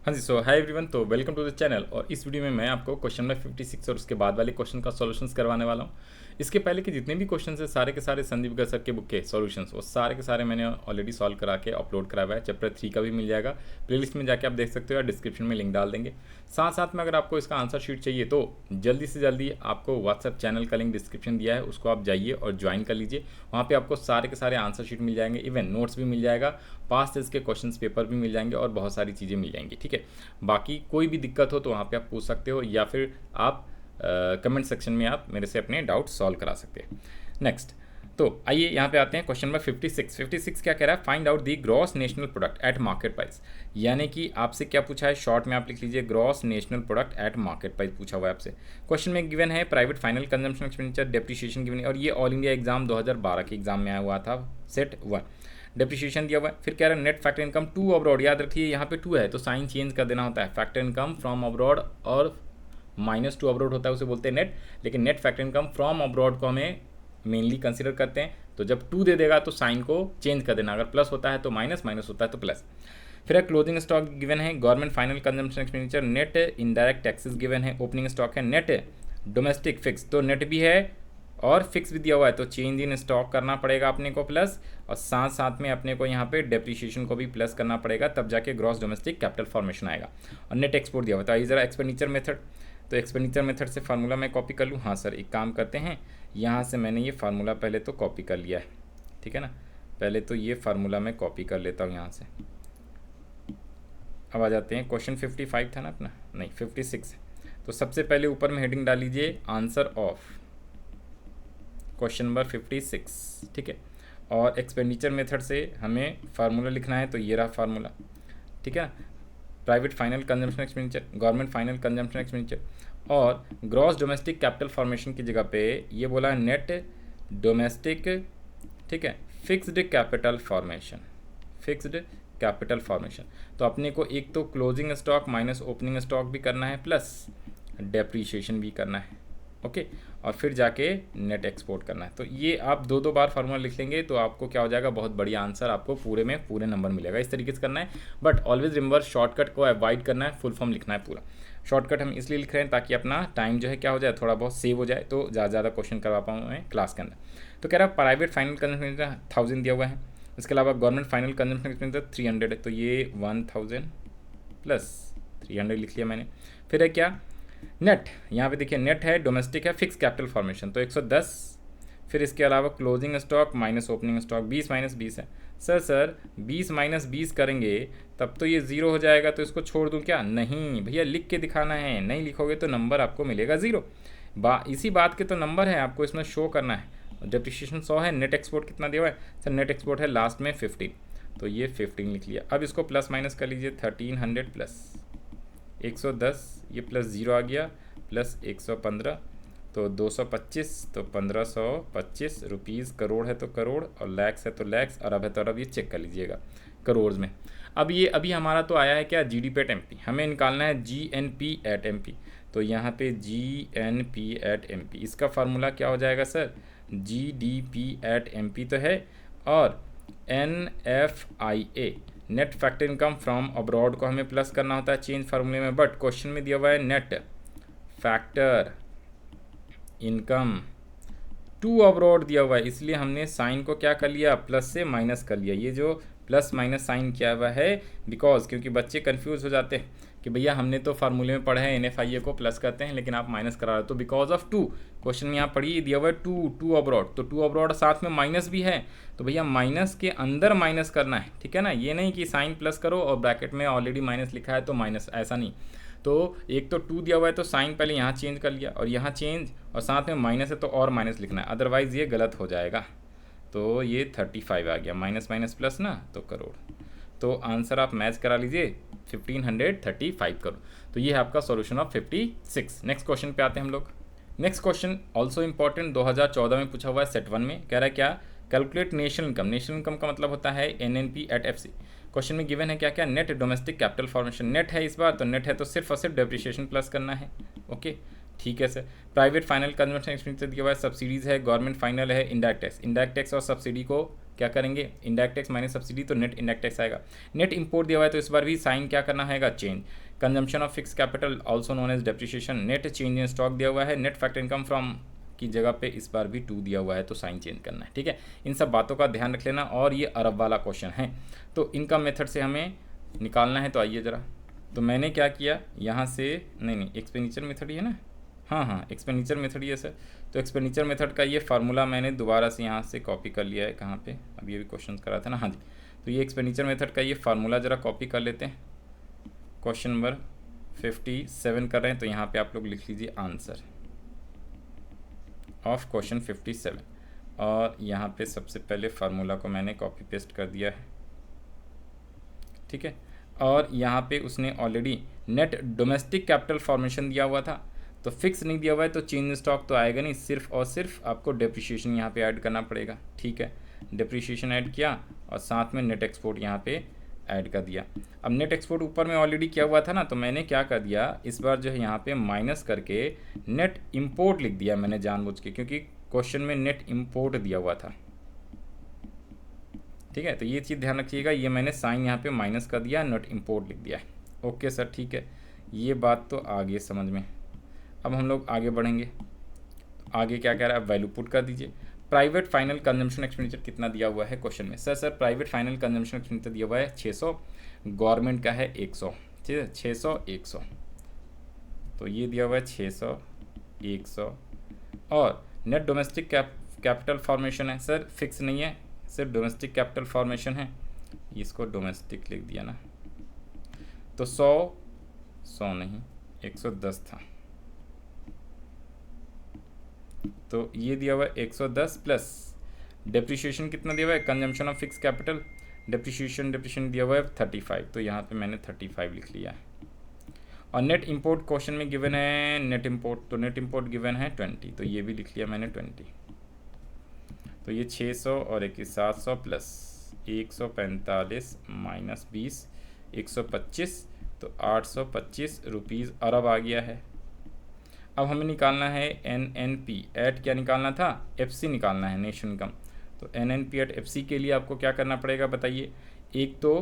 हाँ जी, सो hi everyone. तो welcome to the channel. और इस वीडियो में मैं आपको क्वेश्चन नंबर 56 और उसके बाद वाले क्वेश्चन का सॉल्यूशंस करवाने वाला हूँ। इसके पहले के जितने भी क्वेश्चन है सारे के सारे संदीप गर्ग सर के बुक के सॉल्यूशंस वो सारे के सारे मैंने ऑलरेडी सॉल्व करा के अपलोड करा हुआ है। चैप्टर 3 का भी मिल जाएगा, प्लेलिस्ट में जाके आप देख सकते हो या डिस्क्रिप्शन में लिंक डाल देंगे। साथ साथ में अगर आपको इसका आंसर शीट चाहिए तो जल्दी से जल्दी आपको व्हाट्सअप चैनल का लिंक डिस्क्रिप्शन दिया है, उसको आप जाइए और ज्वाइन कर लीजिए। वहाँ पे आपको सारे के सारे आंसर शीट मिल जाएंगे, इवन नोट्स भी मिल जाएगा, पास्ट टेस्ट के क्वेश्चन पेपर भी मिल जाएंगे और बहुत सारी चीज़ें मिल जाएंगी। ठीक है, बाकी कोई भी दिक्कत हो तो वहाँ पे आप पूछ सकते हो या फिर आप कमेंट सेक्शन में आप मेरे से अपने डाउट सॉल्व करा सकते हैं। नेक्स्ट, तो आइए यहाँ पे आते हैं क्वेश्चन नंबर 56 क्या कह रहा है, find out the gross national product at market price. यानी कि आपसे क्या पूछा है, शॉर्ट में आप लिख लीजिए gross national product at market price पूछा हुआ है आपसे। क्वेश्चन में गिवन है private final consumption expenditure depreciation given है, और ये ऑल इंडिया एग्जाम 2012 के एग्जाम में आया हुआ था, सेट 1। डेप्रिसिएशन दिया हुआ है। फिर कह रहा है net factor income to abroad, याद रखिए यहाँ पे टू है तो साइन चेंज कर देना होता है। फैक्टर इनकम फ्रॉम अब्रॉड और माइनस टू अब्रॉड होता है, उसे बोलते हैं नेट, लेकिन net factor income from abroad को हमें मेनली कंसिडर करते हैं। तो जब टू दे देगा तो साइन को चेंज कर देना, अगर प्लस होता है तो माइनस, माइनस होता है तो प्लस। फिर क्लोजिंग स्टॉक गिवन है, government final consumption expenditure, net indirect taxes given है, ओपनिंग स्टॉक है, नेट डोमेस्टिक फिक्स, तो नेट भी है और फिक्स भी दिया हुआ है तो चेंज इन स्टॉक करना पड़ेगा अपने को प्लस, और साथ साथ में अपने को यहाँ पे डेप्रिसिएशन को भी प्लस करना पड़ेगा, तब जाके ग्रॉस डोमेस्टिक कैपिटल फॉर्मेशन आएगा। और नेट एक्सपोर्ट दिया हुआ था। ज़रा एक्सपेंडिचर मेथड, तो एक्सपेंडिचर मेथड से फार्मूला मैं कॉपी कर लूँ। हाँ सर, एक काम करते हैं, यहाँ से मैंने ये फार्मूला पहले तो कॉपी कर लिया है, ठीक है ना। पहले तो ये फार्मूला मैं कॉपी कर लेता हूँ यहाँ से। अब आ जाते हैं, क्वेश्चन 55 था ना अपना, नहीं 56 है। तो सबसे पहले ऊपर में हेडिंग डाल लीजिए आंसर ऑफ क्वेश्चन नंबर 56, ठीक है। और एक्सपेंडिचर मेथड से हमें फार्मूला लिखना है, तो ये रहा फार्मूला, ठीक है। Private final consumption expenditure, government final consumption expenditure, और ग्रॉस डोमेस्टिक कैपिटल फॉर्मेशन की जगह पे ये बोला है नेट डोमेस्टिक, ठीक है, fixed capital formation, fixed capital formation. तो अपने को एक तो closing stock minus opening stock भी करना है, प्लस डेप्रीशिएशन भी करना है, ओके। और फिर जाके नेट एक्सपोर्ट करना है। तो ये आप दो बार फार्मूला लिख लेंगे तो आपको क्या हो जाएगा, बहुत बढ़िया आंसर आपको पूरे में पूरे नंबर मिलेगा। इस तरीके से करना है, बट ऑलवेज रिमेंबर शॉर्टकट को अवॉइड करना है, फुल फॉर्म लिखना है पूरा। शॉर्टकट हम इसलिए लिख रहे हैं ताकि अपना टाइम जो है क्या हो जाए, थोड़ा बहुत सेव हो जाए, तो ज़्यादा क्वेश्चन करवा पाऊँ मैं क्लास के अंदर। तो कह रहा है प्राइवेट फाइनल कंजम्पशन 1000 दिया हुआ है, इसके अलावा गवर्नमेंट फाइनल कंजम्पशन एक्सपेंडिचर 300 है, तो ये 1000 प्लस 300 लिख लिया मैंने। फिर है क्या, नेट, यहाँ पे देखिए नेट है, डोमेस्टिक है, फिक्स कैपिटल फॉर्मेशन, तो 110। फिर इसके अलावा closing stock minus opening stock 20 minus 20 है। सर 20 माइनस 20 करेंगे तब तो ये ज़ीरो हो जाएगा, तो इसको छोड़ दूँ क्या, नहीं भैया लिख के दिखाना है, नहीं लिखोगे तो नंबर आपको मिलेगा ज़ीरो। इसी बात के तो नंबर है, आपको इसमें शो करना है। डेप्रिसिएशन 100 है, नेट एक्सपोर्ट कितना दिया हुआ है सर, नेट एक्सपोर्ट है लास्ट में 15, तो ये 15 लिख लिया। अब इसको प्लस माइनस कर लीजिए, 1300 प्लस 110, ये प्लस 0 आ गया, प्लस 115, तो 225, तो 1525 रुपीज़। करोड़ है तो करोड़, और लैक्स है तो लैक्स, और अब है तो अब ये चेक कर लीजिएगा करोड़ में। अब ये अभी हमारा तो आया है क्या, GDP एट MP, हमें निकालना है GNP एट MP। तो यहाँ पे GNP एट MP, इसका फार्मूला क्या हो जाएगा सर, GDP एट MP तो है, और NFIA net factor income from abroad को हमें प्लस करना होता है चेंज फार्मूले में, बट क्वेश्चन में दिया हुआ है net factor income to abroad दिया हुआ है, इसलिए हमने साइन को क्या कर लिया, प्लस से माइनस कर लिया। ये जो प्लस माइनस साइन किया हुआ है बिकॉज, क्योंकि बच्चे कंफ्यूज हो जाते हैं कि भैया हमने तो फार्मूले में पढ़ा है NFIA को प्लस करते हैं, लेकिन आप माइनस करा रहे हो, तो बिकॉज ऑफ टू, क्वेश्चन में यहाँ पढ़िए दिया हुआ है टू अब्रॉड, तो टू अब्रॉड साथ में माइनस भी है, तो भैया माइनस के अंदर माइनस करना है, ठीक है ना। ये नहीं कि साइन प्लस करो और ब्रैकेट में ऑलरेडी माइनस लिखा है तो माइनस, ऐसा नहीं। तो एक तो टू दिया हुआ है तो साइन पहले यहाँ चेंज कर लिया, और यहाँ चेंज, और साथ में माइनस है तो और माइनस लिखना है, अदरवाइज़ ये गलत हो जाएगा। तो ये 35 आ गया, माइनस माइनस प्लस ना, तो करोड़। तो आंसर आप मैच करा लीजिए, 1535 करोड़। तो ये है आपका सॉल्यूशन ऑफ 56। नेक्स्ट क्वेश्चन पे आते हैं हम लोग। नेक्स्ट क्वेश्चन ऑल्सो इंपॉर्टेंट, 2014 में पूछा हुआ है, सेट 1 में। कह रहा है क्या, calculate national income. National income का मतलब होता है NNP एट FC। क्वेश्चन में गिवन है क्या क्या, net domestic capital formation, net है इस बार, तो नेट है तो सिर्फ और सिर्फ डेप्रिसिएशन प्लस करना है, ओके ठीक है sir. Private final consumption expenditure दिया हुआ है, सब्सिडीज़ है, गवर्नमेंट फाइनल है, इंडायरेक्ट टैक्स। इंडायरेक्ट टैक्स और सब्सिडी को क्या करेंगे, इनडायरेक्ट टैक्स माइनस सब्सिडी, तो नेट इनडायरेक्ट टैक्स आएगा। नेट इंपोर्ट दिया हुआ है तो इस बार भी साइन क्या करना है, change. Consumption of fix capital also known as depreciation, net change in stock दिया हुआ है, नेट फैक्टर इनकम फ्रॉम की जगह पे इस बार भी 2 दिया हुआ है तो साइन चेंज करना है, ठीक है। इन सब बातों का ध्यान रख लेना। और ये अरब वाला क्वेश्चन है तो इनका मेथड से हमें निकालना है। तो आइए ज़रा, तो मैंने क्या किया यहाँ से, नहीं एक्सपेंडिचर मेथड ही है ना, हाँ एक्सपेंडिचर मेथड ही है सर। तो एक्सपेंडिचर मेथड का ये फार्मूला मैंने दोबारा से यहाँ से कॉपी कर लिया है, कहाँ पे, अभी ये भी क्वेश्चन करा था ना, हाँ जी। तो ये एक्सपेंडिचर मेथड का ये फार्मूला ज़रा कॉपी कर लेते हैं। क्वेश्चन नंबर 57 कर रहे हैं तो यहाँ पे आप लोग लिख लीजिए आंसर ऑफ क्वेश्चन 57, और यहाँ पे सबसे पहले फार्मूला को मैंने कॉपी पेस्ट कर दिया है, ठीक है। और यहाँ पे उसने already net domestic capital formation दिया हुआ था, तो फिक्स नहीं दिया हुआ है तो चेंज स्टॉक तो आएगा नहीं, सिर्फ और सिर्फ आपको डेप्रिसिएशन यहाँ पे ऐड करना पड़ेगा, ठीक है। डेप्रिसिएशन ऐड किया और साथ में नेट एक्सपोर्ट यहाँ पे ऐड कर दिया। अब नेट एक्सपोर्ट ऊपर में ऑलरेडी किया हुआ था ना, तो मैंने क्या कर दिया, इस बार जो है यहाँ पे माइनस करके नेट इम्पोर्ट लिख दिया मैंने जानबूझ के, क्योंकि क्वेश्चन में नेट इम्पोर्ट दिया हुआ था, ठीक है। तो ये चीज़ ध्यान रखिएगा, ये मैंने साइन यहाँ पे माइनस कर दिया, नेट इम्पोर्ट लिख दिया है। ओके सर, ठीक है, ये बात तो आ गई समझ में। अब हम लोग आगे बढ़ेंगे। आगे क्या कह रहा है, वैल्यू पुट कर दीजिए। प्राइवेट फाइनल कंजम्पशन एक्सपेंडिचर कितना दिया हुआ है क्वेश्चन में, sir private final consumption expenditure दिया हुआ है 600, गवर्नमेंट का है 100, ठीक है, 600 100, तो ये दिया हुआ है 600 100। और नेट डोमेस्टिक कैपिटल फॉर्मेशन है, सर फिक्स नहीं है, सिर्फ डोमेस्टिक कैपिटल फॉर्मेशन है, इसको डोमेस्टिक लिख दिया ना, तो 100 नहीं 110 था, तो ये दिया हुआ है 110 प्लस डेप्रिसिएशन कितना दिया हुआ है, consumption of fix capital, depreciation दिया हुआ है 35, तो यहाँ पे मैंने 35 लिख लिया है। और नेट इंपोर्ट क्वेश्चन में गिवन है नेट इंपोर्ट, तो नेट इंपोर्ट गिवन है 20, तो ये भी लिख लिया मैंने 20। तो ये 600 और 700 प्लस 145 माइनस 20 125, तो 825 रुपीज़ अरब आ गया है। अब हमें निकालना है NNP एट, क्या निकालना था, FC निकालना है, नेशनल इनकम। तो NNP एट FC के लिए आपको क्या करना पड़ेगा बताइए, एक तो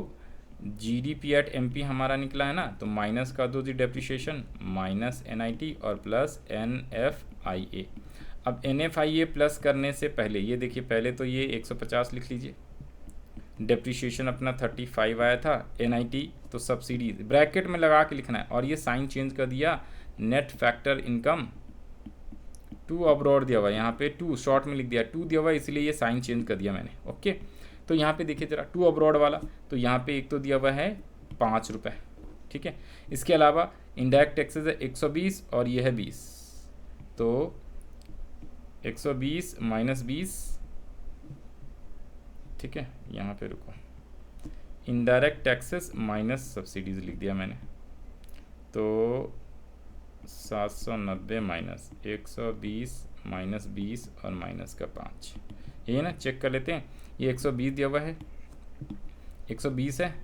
GDP एट MP हमारा निकला है ना, तो माइनस कर दो जी डेप्रिसिएशन, माइनस NIT और प्लस NFIA। अब NFIA प्लस करने से पहले ये देखिए, पहले तो ये 150 लिख लीजिए, डेप्रिसिएशन अपना 35 आया था, NIT तो सब्सिडी ब्रैकेट में लगा के लिखना है, और ये साइन चेंज कर दिया, नेट फैक्टर इनकम 2 अब्रॉड दिया हुआ है, यहाँ पे 2 शॉर्ट में लिख दिया, 2 दिया हुआ है इसलिए ये साइन चेंज कर दिया मैंने। ओके, तो यहाँ पे देखिए जरा 2 अब्रॉड वाला, तो यहाँ पे एक तो दिया हुआ है 5 रुपये, ठीक है। इसके अलावा इनडायरेक्ट टैक्सेस है 120 और ये है 20, तो 120 माइनस 20, ठीक है। यहाँ पे रुको, इनडायरेक्ट टैक्सेस माइनस सब्सिडीज लिख दिया मैंने, तो 790 माइनस 120 माइनस 20 और माइनस का 5, ये ना चेक कर लेते हैं। ये 120 दिया हुआ है, 120 है,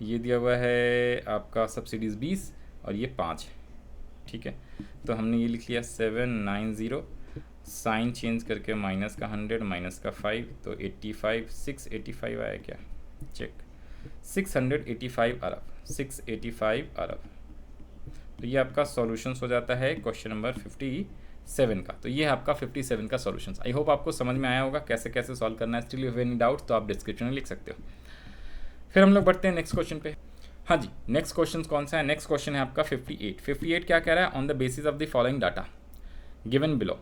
ये दिया हुआ है आपका सब्सिडीज़ 20 और ये 5 है, ठीक है। तो हमने ये लिख लिया 790, साइन चेंज करके माइनस का 100 माइनस का 5, तो 85 685 आया क्या, चेक, 685 अरब, 685 अरब। तो ये आपका सॉल्यूशंस हो जाता है क्वेश्चन नंबर 57 का। तो ये है आपका 57 का सॉल्यूशंस। आई होप आपको समझ में आया होगा कैसे कैसे सॉल्व करना है। Still you have any doubt तो आप डिस्क्रिप्शन में लिख सकते हो। फिर हम लोग बढ़ते हैं नेक्स्ट क्वेश्चन पे। हाँ जी, नेक्स्ट क्वेश्चन कौन सा है, नेक्स्ट क्वेश्चन है आपका 58 क्या कह रहा है, on the basis of the following data given below,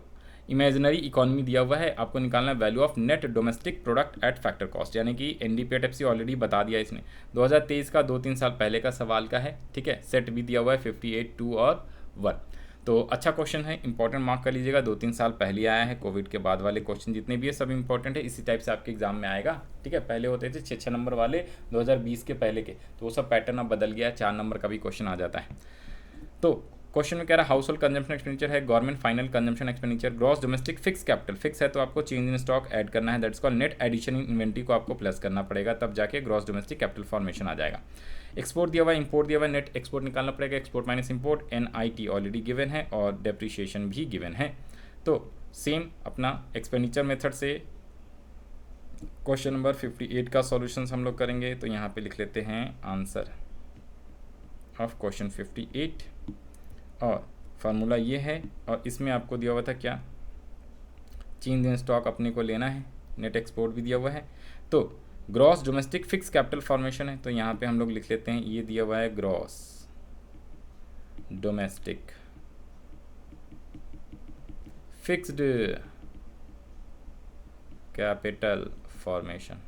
imaginary economy दिया हुआ है, आपको निकालना है value of net domestic product at factor cost, यानी कि NDP एट FC ऑलरेडी बता दिया इसने, 2023 का 2-3 साल पहले का सवाल का है, ठीक है। सेट भी दिया हुआ है 58, 2 और 1, तो अच्छा क्वेश्चन है, इंपॉर्टेंट मार्क कर लीजिएगा, 2-3 साल पहले आया है, कोविड के बाद वाले क्वेश्चन जितने भी है सब इंपॉर्टेंट है, इसी टाइप से आपके एग्जाम में आएगा, ठीक है। पहले होते थे 6-6 नंबर वाले 2020 के पहले के, तो वो सब पैटर्न अब बदल गया है, 4 नंबर का भी क्वेश्चन आ जाता है। तो क्वेश्चन में कह रहा है हाउस होल्ड कंजम्पशन एक्सपेंडिचर है, government final consumption expenditure, gross domestic fix capital, fix है तो आपको चेंज इन स्टॉक ऐड करना है, that's called net addition in inventory को आपको प्लस करना पड़ेगा, तब जाके ग्रॉस डोमेस्टिक कैपिटल फॉर्मेशन आ जाएगा। एक्सपोर्ट दिया हुआ है, इंपोर्ट दिया हुआ है, नेट एक्सपोर्ट निकालना पड़ेगा, export minus import, NIT already given है और डेप्रिसिएशन भी गिवन है। तो सेम अपना एक्सपेंडिचर मेथड से क्वेश्चन नंबर 58 का सॉल्यूशंस हम लोग करेंगे। तो यहाँ पे लिख लेते हैं आंसर ऑफ क्वेश्चन 58 और फार्मूला ये है। और इसमें आपको दिया हुआ था क्या, चेंज इन स्टॉक अपने को लेना है, नेट एक्सपोर्ट भी दिया हुआ है। तो gross domestic fix capital formation है, तो यहाँ पे हम लोग लिख लेते हैं ये दिया हुआ है gross domestic fixed capital formation.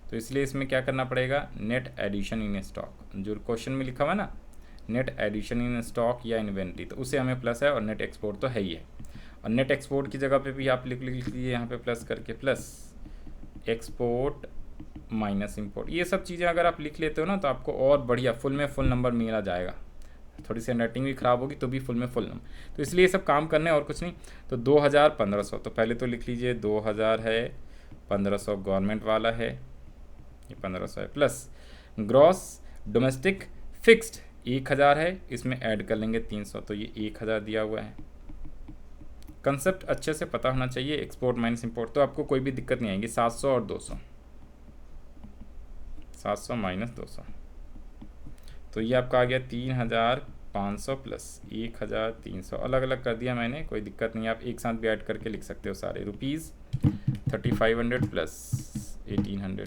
तो इसलिए इसमें क्या करना पड़ेगा, नेट एडिशन इन स्टॉक, जो क्वेश्चन में लिखा हुआ है ना नेट एडिशन इन स्टॉक या इन्वेंट्री, तो उसे हमें प्लस है और नेट एक्सपोर्ट तो है ही है। और नेट एक्सपोर्ट की जगह पे भी आप लिख लीजिए यहाँ पे प्लस करके, प्लस एक्सपोर्ट माइनस इंपोर्ट। ये सब चीज़ें अगर आप लिख लेते हो ना तो आपको और बढ़िया फुल में फुल नंबर मिला जाएगा। थोड़ी सी हैंडराइटिंग भी ख़राब होगी तो भी फुल में फुल नंबर। तो इसलिए ये सब काम करने और कुछ नहीं। तो 2000 1500, तो पहले तो लिख लीजिए 2000 है, 1500 गवर्नमेंट वाला है, ये 1500 है, प्लस ग्रॉस डोमेस्टिक फिक्स्ड 1000 है, इसमें ऐड कर लेंगे 300, तो ये 1000 दिया हुआ है। कंसेप्ट अच्छे से पता होना चाहिए, एक्सपोर्ट माइनस इंपोर्ट, तो आपको कोई भी दिक्कत नहीं आएगी। 700 और 200, 700 माइनस 200, तो ये आपका आ गया 3500 प्लस 1300। अलग अलग कर दिया मैंने, कोई दिक्कत नहीं, आप एक साथ भी ऐड करके लिख सकते हो सारे। Rupees 3500 plus 1800,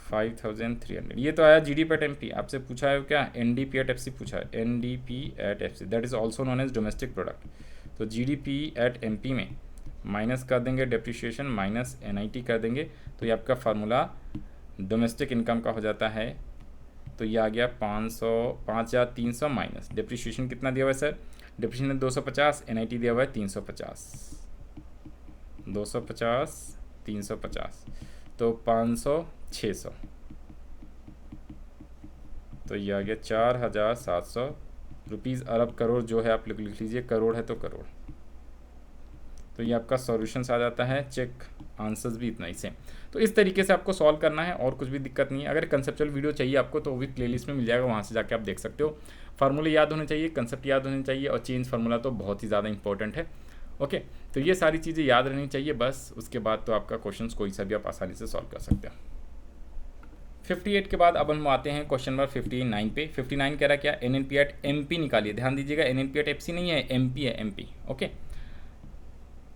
5300। ये तो आया GDP एट MP। आपसे पूछा है क्या, NDP एट FC पूछा है, NDP at FC, that is also known as domestic product. तो GDP एट MP में माइनस कर देंगे डेप्रिशिएशन, माइनस NIT कर देंगे, तो ये आपका फार्मूला डोमेस्टिक इनकम का हो जाता है। तो ये आ गया 5300 माइनस डेप्रिशिएशन कितना दिया हुआ है सर, डेप्रिशिएशन 250, NIT दिया हुआ है 350, 250 350, तो 500 600, तो ये आ गया 4700 रुपीज़ अरब करोड़ जो है आप लिख लीजिए, करोड़ है तो करोड़। तो ये आपका सॉल्यूशंस आ जाता है, चेक आंसर्स भी इतना ही सेम। तो इस तरीके से आपको सॉल्व करना है और कुछ भी दिक्कत नहीं है। अगर कंसेप्चुअल वीडियो चाहिए आपको तो वो भी प्लेलिस्ट में मिल जाएगा, वहाँ से जाके आप देख सकते हो। फार्मूले याद होने चाहिए, कंसेप्ट याद होने चाहिए, और चेंज फार्मूला तो बहुत ही ज़्यादा इंपॉर्टेंट है। ओके, तो ये सारी चीज़ें याद रहनी चाहिए बस। उसके बाद तो आपका क्वेश्चन कोई सा भी आप आसानी से सॉल्व कर सकते हो। 58 के बाद अब हम आते हैं क्वेश्चन नंबर 59 पे। 59 कह रहा क्या, NNP एट MP निकालिए। ध्यान दीजिएगा, NNP एट FC नहीं है, MP है, MP। ओके,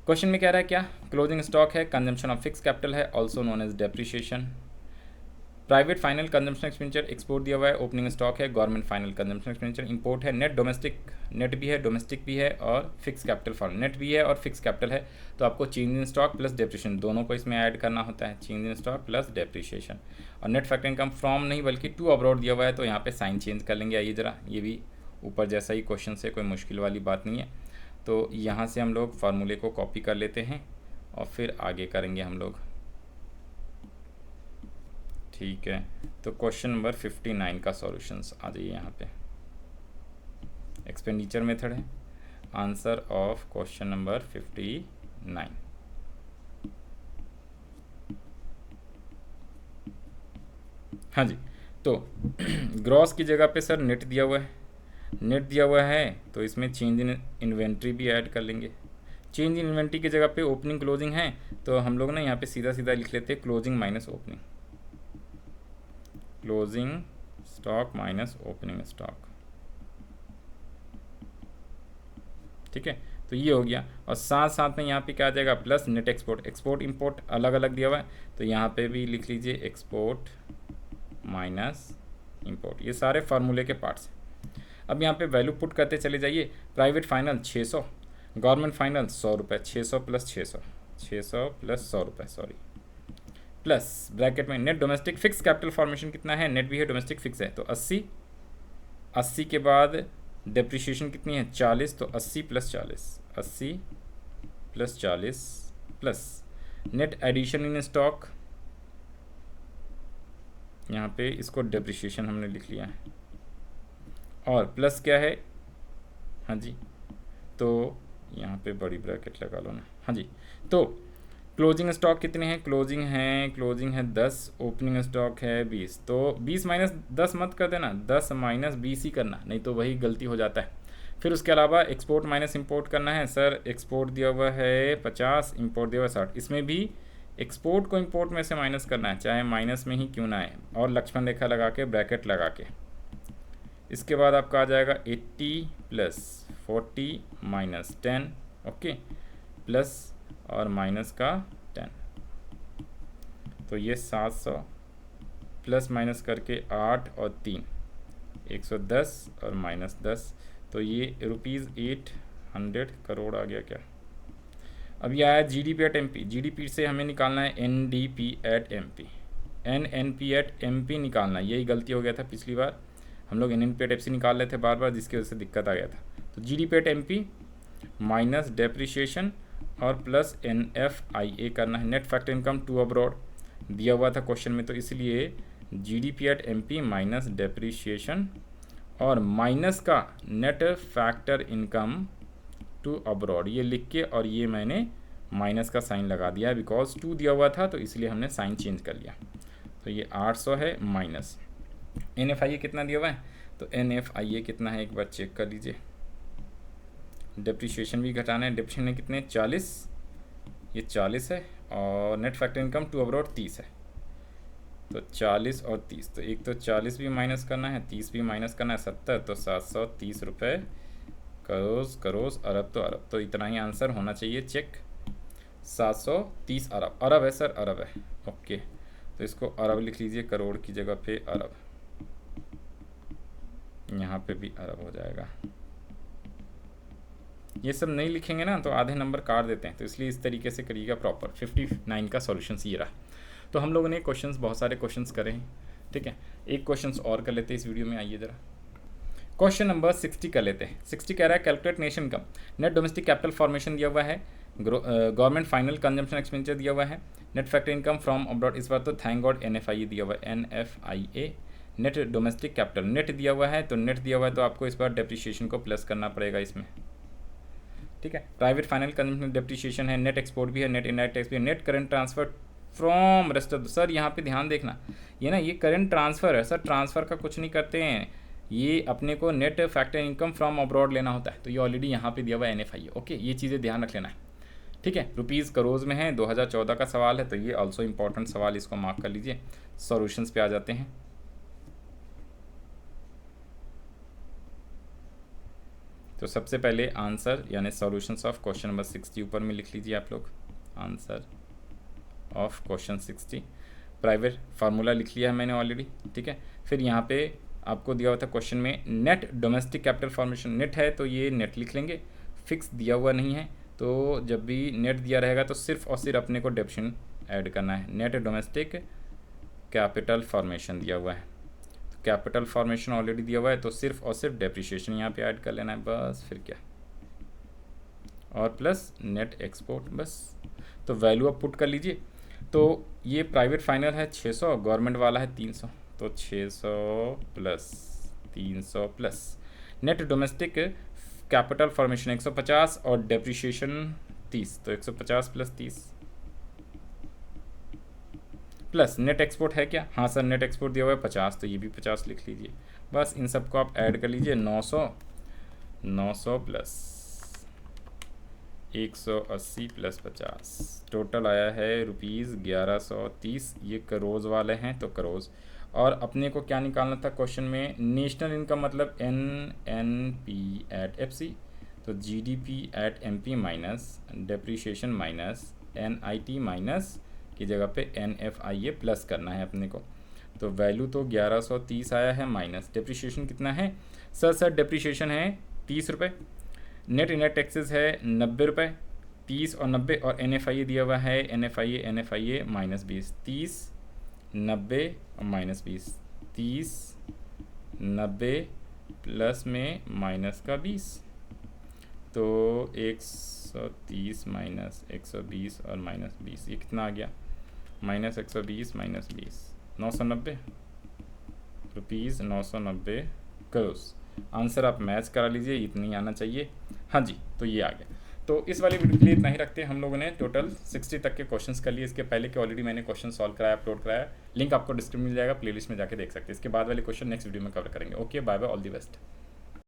क्वेश्चन में कह रहा है क्या, क्लोजिंग स्टॉक है, कंजम्पशन ऑफ फिक्स कैपिटल है, also known as depreciation. Private final consumption expenditure export दिया हुआ है, ओपनिंग स्टॉक है, government final consumption expenditure import है, नेट डोमेस्टिक, नेट भी है डोमेस्टिक भी है, और फिक्स कैपिटल फॉर्म, नेट भी है और फिक्स कैपिटल है। तो आपको change in stock plus depreciation दोनों को इसमें ऐड करना होता है, change in stock plus depreciation. और नेट फैक्टर इनकम फ्रॉम नहीं बल्कि टू अब्रॉड दिया हुआ है, तो यहाँ पे साइन चेंज कर लेंगे। आइए जरा, ये भी ऊपर जैसा ही क्वेश्चन से, कोई मुश्किल वाली बात नहीं है। तो यहाँ से हम लोग फार्मूले को कॉपी कर लेते हैं और फिर आगे करेंगे हम लोग, ठीक है। तो क्वेश्चन नंबर 59 का सॉल्यूशंस आ जाइए यहाँ पे। एक्सपेंडिचर मेथड है, आंसर ऑफ क्वेश्चन नंबर 59। हाँ जी, तो ग्रॉस की जगह पे सर नेट दिया हुआ है, नेट दिया हुआ है, तो इसमें चेंज इन इन्वेंट्री भी ऐड कर लेंगे। चेंज इन इन्वेंट्री की जगह पे ओपनिंग क्लोजिंग है, तो हम लोग ना यहाँ पे सीधा सीधा लिख लेते हैं closing minus opening, closing stock minus opening stock, ठीक है। तो ये हो गया, और साथ साथ में यहाँ पे क्या आ जाएगा, plus net export, export import अलग अलग दिया हुआ है, तो यहाँ पे भी लिख लीजिए एक्सपोर्ट माइनस इंपोर्ट। ये सारे फार्मूले के पार्ट्स। अब यहाँ पे वैल्यू पुट करते चले जाइए। प्राइवेट फाइनल 600, गवर्नमेंट फाइनल 100 रुपये, 600 प्लस 600, 600 प्लस 100 रुपये, सॉरी, प्लस ब्रैकेट में net domestic fix capital formation कितना है, नेट भी है डोमेस्टिक फिक्स है, तो 80, 80 के बाद डेप्रिशिएशन कितनी है 40, तो 80 plus 40, 80 plus 40 plus net addition in stock, यहाँ पे इसको डेप्रिशिएशन हमने लिख लिया है, और प्लस क्या है, हाँ जी, तो यहाँ पे बड़ी ब्रैकेट लगा लो ना, हाँ जी। तो क्लोजिंग स्टॉक कितने हैं, क्लोजिंग है 10, ओपनिंग स्टॉक है 20, तो 20 माइनस 10 मत कर देना, 10 माइनस 20 ही करना, नहीं तो वही गलती हो जाता है। फिर उसके अलावा एक्सपोर्ट माइनस इंपोर्ट करना है। सर एक्सपोर्ट दिया हुआ है 50, इंपोर्ट दिया हुआ 60, इसमें भी एक्सपोर्ट को इंपोर्ट में से माइनस करना है, चाहे माइनस में ही क्यों ना आए, और लक्ष्मण रेखा लगा के ब्रैकेट लगा के। इसके बाद आपका आ जाएगा 80 प्लस 40 माइनस 10, ओके, प्लस और माइनस का 10, तो ये 700 प्लस माइनस करके 8 और 3 110 और माइनस 10, तो ये ₹800 करोड़ आ गया क्या। अब ये आया जीडीपी एट एमपी। जीडीपी से हमें निकालना है NDP at MP, NNP at MP निकालना है। यही गलती हो गया था पिछली बार, हम लोग एनएनपी एट एफसी निकाल रहे थे बार बार, जिसकी वजह से दिक्कत आ गया था। तो GDP at MP minus depreciation और प्लस एनएफआईए करना है। Net factor income to abroad दिया हुआ था क्वेश्चन में, तो इसलिए GDP at MP minus depreciation और माइनस का net factor income to abroad, ये लिख के और ये मैंने माइनस का साइन लगा दिया बिकॉज 2 दिया हुआ था, तो इसलिए हमने साइन चेंज कर लिया। तो ये 800 है माइनस एनएफआईए कितना दिया हुआ है, तो एनएफआईए कितना है एक बार चेक कर लीजिए। डेप्रिशिएशन भी घटाना है, डेप्रिशिएशन कितने 40, ये 40 है, और net factor income to abroad 30 है, तो 40 और 30, तो एक तो 40 भी माइनस करना है, 30 भी माइनस करना है, 70, तो 730 रुपये करोड़, अरब तो अरब, तो इतना ही आंसर होना चाहिए। चेक 730 अरब, अरब है सर, अरब है, ओके, तो इसको अरब लिख लीजिए, करोड़ की जगह पे अरब, यहाँ पे भी अरब हो जाएगा। ये सब नहीं लिखेंगे ना तो आधे नंबर काट देते हैं, तो इसलिए इस तरीके से करिएगा प्रॉपर। 59 का सॉल्यूशंस ये रहा। तो हम लोगों ने क्वेश्चंस, बहुत सारे क्वेश्चंस करे हैं, ठीक है। एक क्वेश्चंस और कर लेते हैं इस वीडियो में, आइए ज़रा क्वेश्चन नंबर 60 कर लेते हैं। 60 कह रहा है calculate nation income, net domestic capital formation दिया हुआ है, गवर्नमेंट फाइनल कंजम्पशन एक्सपेंडिचर दिया हुआ है, net factor income from abroad, इस बार तो थैंक गॉड एनएफआईए दिया हुआ है, NFIA, net domestic capital, net दिया हुआ है, तो नेट दिया हुआ है तो आपको इस बार डेप्रिशिएशन को प्लस करना पड़ेगा इसमें, ठीक है। प्राइवेट फाइनल कंजम्पशन डेप्रिशिएशन है, नेट एक्सपोर्ट भी है, नेट इनडायरेक्ट टैक्स भी है, net current transfer from rest of, sir यहाँ पे ध्यान देखना, ये ना ये करंट ट्रांसफ़र है सर, ट्रांसफ़र का कुछ नहीं करते हैं, ये अपने को net factor income from abroad लेना होता है, तो ये ऑलरेडी यहाँ पे दिया हुआ है एनएफआईए, ओके, ये चीज़ें ध्यान रख लेना है, ठीक है। रुपीज़ करोड़ में है, 2014 का सवाल है, तो ये ऑल्सो इंपॉर्टेंट सवाल, इसको मार्क कर लीजिए। सॉल्यूशंस पे आ जाते हैं। तो सबसे पहले आंसर यानी सॉल्यूशंस ऑफ क्वेश्चन नंबर 60 ऊपर में लिख लीजिए आप लोग, answer of question 60, private formula लिख लिया है मैंने ऑलरेडी, ठीक है। फिर यहाँ पे आपको दिया हुआ था क्वेश्चन में net domestic capital formation, net है तो ये नेट लिख लेंगे, फिक्स दिया हुआ नहीं है, तो जब भी नेट दिया रहेगा तो सिर्फ और सिर्फ अपने को डेप्शन ऐड करना है। नेट डोमेस्टिक कैपिटल फॉर्मेशन दिया हुआ है, तो कैपिटल फॉर्मेशन ऑलरेडी दिया हुआ है, तो सिर्फ और सिर्फ डेप्रिशिएशन यहाँ पे ऐड कर लेना है बस, फिर क्या, और प्लस नेट एक्सपोर्ट बस। तो वैल्यू आप पुट कर लीजिए। तो ये प्राइवेट फाइनल है 600, गवर्नमेंट वाला है 300, तो 600 plus 300 plus net domestic capital formation 150 और डेप्रिशिएशन 30, तो 150 प्लस 30 प्लस नेट एक्सपोर्ट है क्या, हाँ सर नेट एक्सपोर्ट दिया हुआ है 50, तो ये भी 50 लिख लीजिए बस। इन सबको आप ऐड कर लीजिए, 900 प्लस 180 प्लस 50, टोटल आया है ₹1130। ये करोड़ वाले हैं तो करोड़, और अपने को क्या निकालना था क्वेश्चन में, नेशनल इनकम मतलब एनएनपी एट एफसी, तो GDP at MP minus depreciation minus NIT minus की जगह पे एनएफआईए प्लस करना है अपने को। तो वैल्यू तो 1130 आया है, माइनस डेप्रिशिएशन कितना है सर डेप्रिशिएशन है 30 रुपये, नेट इनडायरेक्ट टैक्सेस है 90 रुपये, 30 और 90, और एनएफआईए दिया हुआ है एनएफआईए माइनस 20, 30 90 और माइनस 20, 30 90 प्लस में माइनस का 20, तो 130 माइनस 120 और माइनस 20, ये कितना आ गया, minus 120 minus 20, 990 rupees, 990 crore. Answer आप मैच करा लीजिए, इतनी आना चाहिए, हाँ जी, तो ये आ गया। तो इस वाली वीडियो के लिए इतना ही रखते हैं। हम लोगों ने टोटल 60 तक के क्वेश्चंस कर लिए, इसके पहले के ऑलरेडी मैंने क्वेश्चन सॉल्व कराया, अपलोड कराया, लिंक आपको डिस्क्रिप्शन मिल जाएगा, प्लेलिस्ट में जाके देख सकते हैं। इसके बाद वाले क्वेश्चन नेक्स्ट वीडियो में कवर करेंगे। Okay, bye bye, all the best.